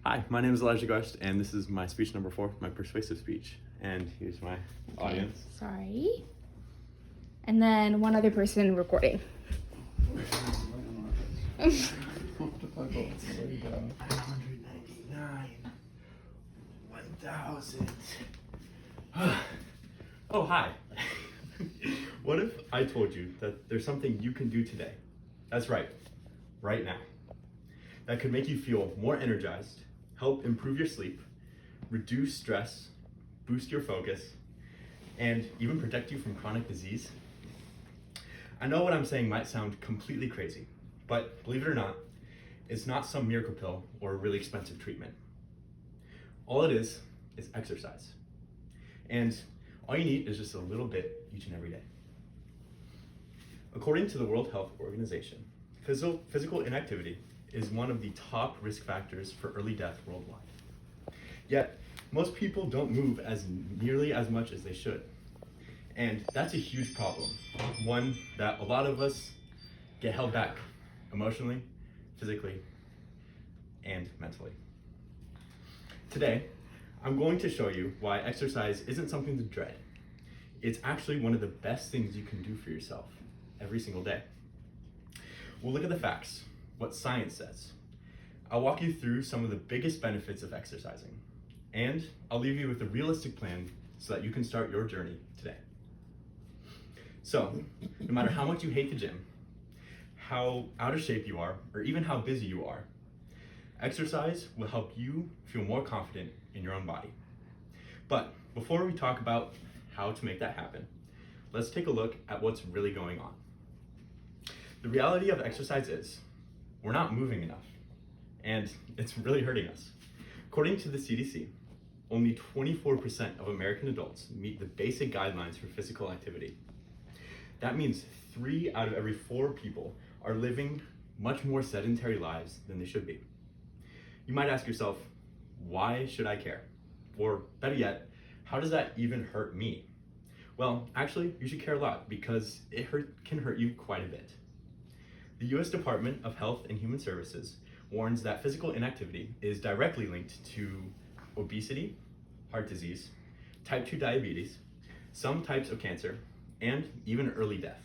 Hi, my name is Elijah Garst, and this is my speech number 4, my persuasive speech. And here's my audience. Sorry. And then one other person recording. 599, 1,000. Oh, hi. What if I told you that there's something you can do today? That's right now. That could make you feel more energized, help improve your sleep, reduce stress, boost your focus, and even protect you from chronic disease. I know what I'm saying might sound completely crazy, but believe it or not, it's not some miracle pill or a really expensive treatment. All it is exercise. And all you need is just a little bit each and every day. According to the World Health Organization, physical inactivity is one of the top risk factors for early death worldwide. Yet, most people don't move nearly as much as they should. And that's a huge problem, one that a lot of us get held back emotionally, physically, and mentally. Today, I'm going to show you why exercise isn't something to dread. It's actually one of the best things you can do for yourself every single day. We'll look at the facts, what science says. I'll walk you through some of the biggest benefits of exercising, and I'll leave you with a realistic plan so that you can start your journey today. So, no matter how much you hate the gym, how out of shape you are, or even how busy you are, exercise will help you feel more confident in your own body. But before we talk about how to make that happen, let's take a look at what's really going on. The reality of exercise is we're not moving enough, and it's really hurting us. According to the CDC, only 24% of American adults meet the basic guidelines for physical activity. That means 3 out of every 4 people are living much more sedentary lives than they should be. You might ask yourself, why should I care? Or better yet, how does that even hurt me? Well, actually, you should care a lot because it can hurt you quite a bit. The US Department of Health and Human Services warns that physical inactivity is directly linked to obesity, heart disease, type 2 diabetes, some types of cancer, and even early death.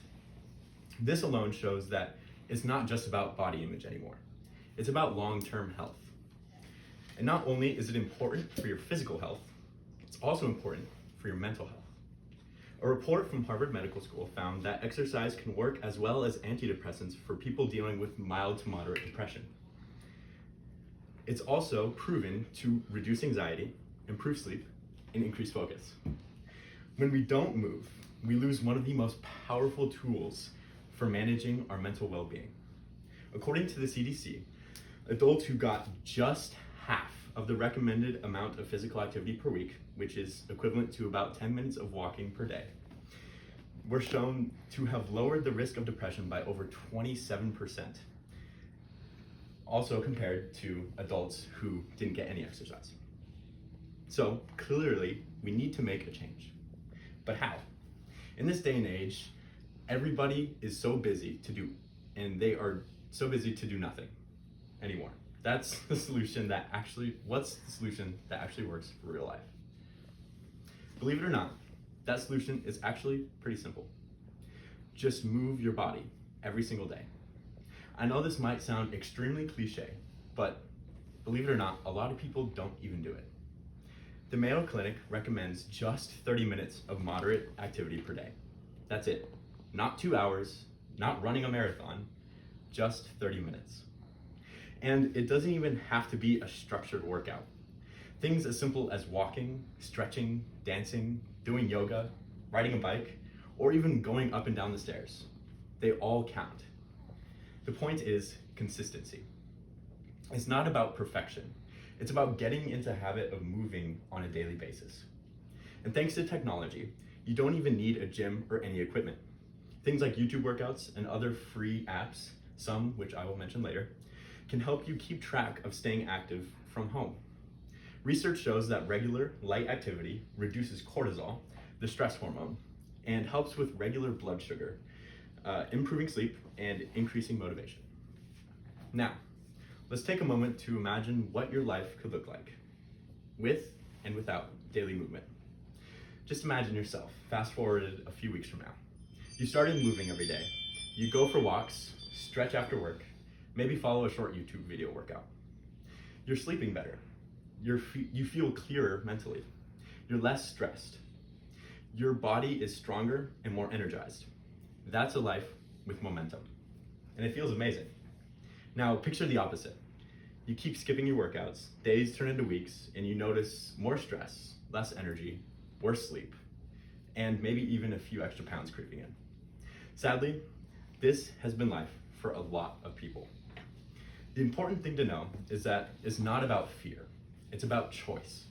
This alone shows that it's not just about body image anymore. It's about long-term health. And not only is it important for your physical health, it's also important for your mental health. A report from Harvard Medical School found that exercise can work as well as antidepressants for people dealing with mild to moderate depression. It's also proven to reduce anxiety, improve sleep, and increase focus. When we don't move, we lose one of the most powerful tools for managing our mental well-being. According to the CDC, adults who got just half of the recommended amount of physical activity per week, which is equivalent to about 10 minutes of walking per day, were shown to have lowered the risk of depression by over 27%, also compared to adults who didn't get any exercise. So clearly, we need to make a change. But how? In this day and age, everybody is so busy and they are so busy to do nothing anymore. What's the solution that actually works for real life? Believe it or not, that solution is actually pretty simple. Just move your body every single day. I know this might sound extremely cliche, but believe it or not, a lot of people don't even do it. The Mayo Clinic recommends just 30 minutes of moderate activity per day. That's it. Not 2 hours, not running a marathon, just 30 minutes. And it doesn't even have to be a structured workout. Things as simple as walking, stretching, dancing, doing yoga, riding a bike, or even going up and down the stairs. They all count. The point is consistency. It's not about perfection. It's about getting into the habit of moving on a daily basis. And thanks to technology, you don't even need a gym or any equipment. Things like YouTube workouts and other free apps, some which I will mention later, can help you keep track of staying active from home. Research shows that regular light activity reduces cortisol, the stress hormone, and helps with regular blood sugar, improving sleep and increasing motivation. Now, let's take a moment to imagine what your life could look like with and without daily movement. Just imagine yourself, fast forwarded a few weeks from now. You started moving every day. You go for walks, stretch after work, maybe follow a short YouTube video workout. You're sleeping better. You feel clearer mentally. You're less stressed. Your body is stronger and more energized. That's a life with momentum. And it feels amazing. Now picture the opposite. You keep skipping your workouts, days turn into weeks, and you notice more stress, less energy, worse sleep, and maybe even a few extra pounds creeping in. Sadly, this has been life for a lot of people. The important thing to know is that it's not about fear, it's about choice.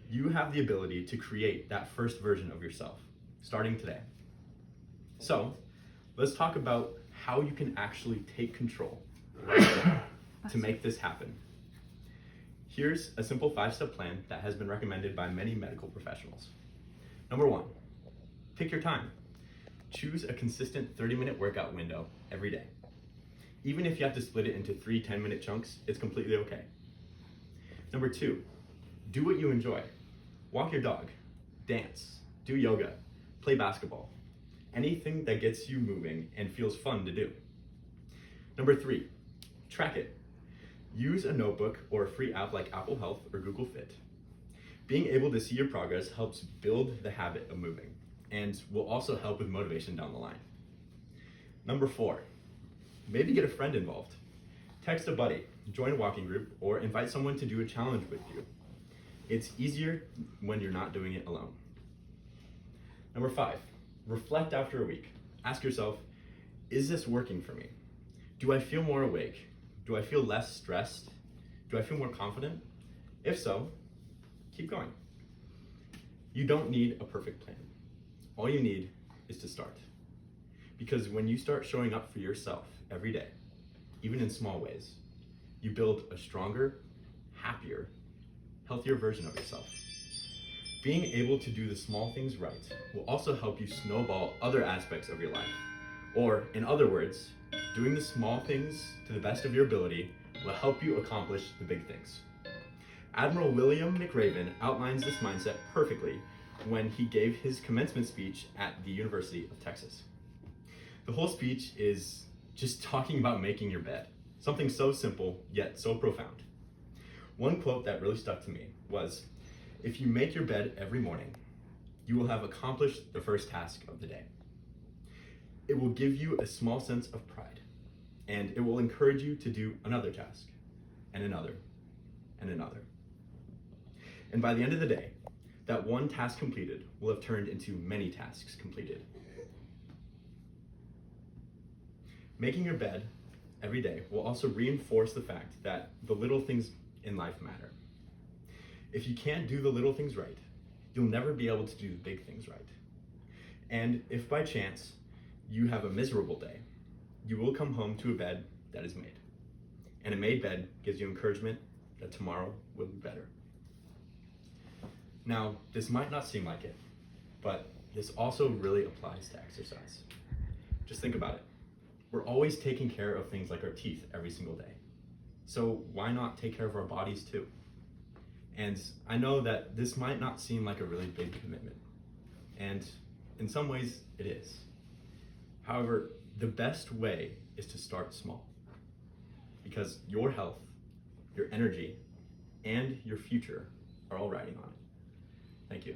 You have the ability to create that first version of yourself, starting today. So, let's talk about how you can actually take control to make this happen. Here's a simple 5-step plan that has been recommended by many medical professionals. Number 1, pick your time. Choose a consistent 30-minute workout window every day. Even if you have to split it into 3 10-minute chunks, it's completely okay. Number 2, do what you enjoy. Walk your dog, dance, do yoga, play basketball. Anything that gets you moving and feels fun to do. Number 3, track it. Use a notebook or a free app like Apple Health or Google Fit. Being able to see your progress helps build the habit of moving and will also help with motivation down the line. Number 4, maybe get a friend involved. Text a buddy, join a walking group, or invite someone to do a challenge with you. It's easier when you're not doing it alone. Number 5, reflect after a week. Ask yourself, is this working for me? Do I feel more awake? Do I feel less stressed? Do I feel more confident? If so, keep going. You don't need a perfect plan. All you need is to start. Because when you start showing up for yourself every day, even in small ways, you build a stronger, happier, healthier version of yourself. Being able to do the small things right will also help you snowball other aspects of your life. Or, in other words, doing the small things to the best of your ability will help you accomplish the big things. Admiral William McRaven outlines this mindset perfectly when he gave his commencement speech at the University of Texas. The whole speech is just talking about making your bed, something so simple yet so profound. One quote that really stuck to me was, "If you make your bed every morning, you will have accomplished the first task of the day." It will give you a small sense of pride, and it will encourage you to do another task, and another, and another. And by the end of the day, that one task completed will have turned into many tasks completed. Making your bed every day will also reinforce the fact that the little things in life matter. If you can't do the little things right, you'll never be able to do the big things right. And if by chance you have a miserable day, you will come home to a bed that is made. And a made bed gives you encouragement that tomorrow will be better. Now, this might not seem like it, but this also really applies to exercise. Just think about it. We're always taking care of things like our teeth every single day. So why not take care of our bodies too? And I know that this might not seem like a really big commitment, and in some ways it is. However, the best way is to start small, because your health, your energy, and your future are all riding on it. Thank you.